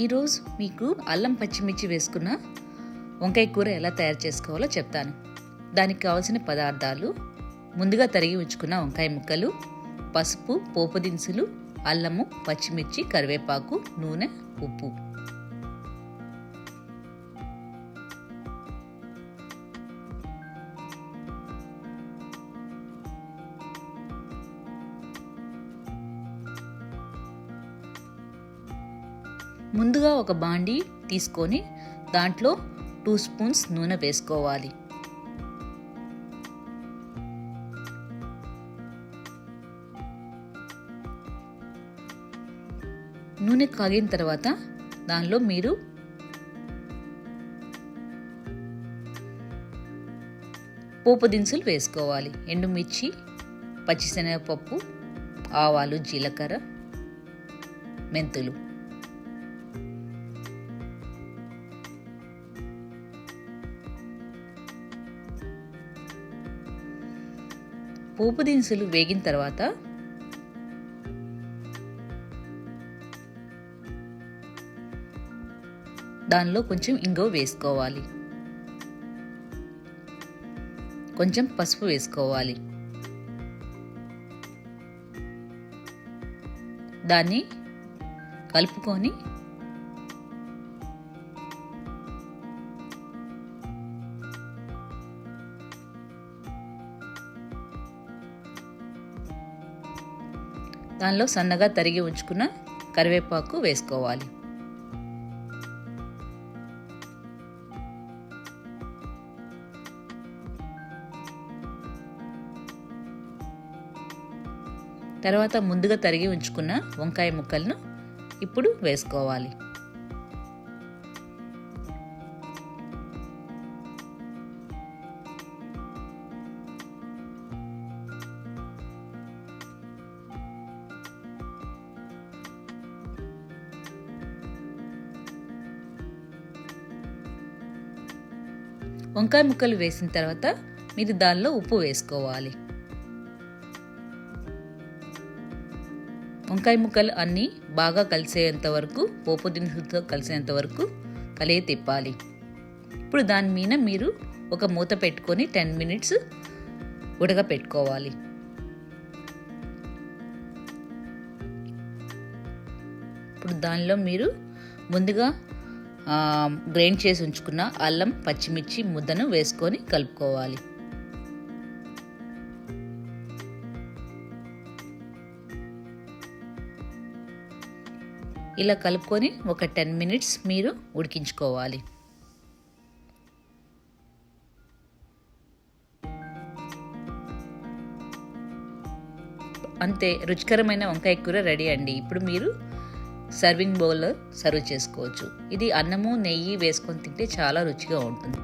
ఈరోజు మీకు అల్లం పచ్చిమిర్చి వేసుకున్న వంకాయ కూర ఎలా తయారు చేసుకోవాలో చెప్తాను. దానికి కావాల్సిన పదార్థాలు: ముందుగా తరిగి ఉంచుకున్న వంకాయ ముక్కలు, పసుపు, పోపు దినుసులు, అల్లము, పచ్చిమిర్చి, కరివేపాకు, నూనె, ఉప్పు. ముందుగా ఒక బాండీ తీసుకొని దాంట్లో 2 స్పూన్స్ నూనె వేసుకోవాలి. నూనె కాగిన తర్వాత దానిలో మీరు పోపు దినుసులు వేసుకోవాలి. ఎండుమిర్చి, పచ్చిశనగపప్పు, ఆవాలు, జీలకర్ర, మెంతులు. పోపు దినుసులు వేగిన తర్వాత దానిలో కొంచెం ఇంగువ వేసుకోవాలి, కొంచెం పసుపు వేసుకోవాలి. దాన్ని కలుపుకొని దానిలో సన్నగా తరిగి ఉంచుకున్న కరివేపాకు వేసుకోవాలి. తర్వాత ముందుగా తరిగి ఉంచుకున్న వంకాయ ముక్కలను ఇప్పుడు వేసుకోవాలి. వంకాయ ముక్కలు వేసిన తర్వాత మీరు దానిలో ఉప్పు వేసుకోవాలి. వంకాయ ముక్కలు అన్నీ బాగా కలిసేంత వరకు, పోపు దినుసులతో కలిసేంత వరకు కలిగి తిప్పాలి. ఇప్పుడు దాని మీద మీరు ఒక మూత పెట్టుకొని 10 మినిట్స్ ఉడకపెట్టుకోవాలి. ఇప్పుడు దానిలో మీరు ముందుగా గ్రైండ్ చేసి ఉంచుకున్న అల్లం, పచ్చిమిర్చి ముద్దను వేసుకొని కలుపుకోవాలి. ఇలా కలుపుకొని ఒక 10 మినిట్స్ మీరు ఉడికించుకోవాలి. అంతే, రుచికరమైన వంకాయ కూర రెడీ అండి. ఇప్పుడు మీరు సర్వింగ్ బౌల్లో సర్వ్ చేసుకోవచ్చు. ఇది అన్నము, నెయ్యి వేసుకొని తింటే చాలా రుచిగా ఉంటుంది.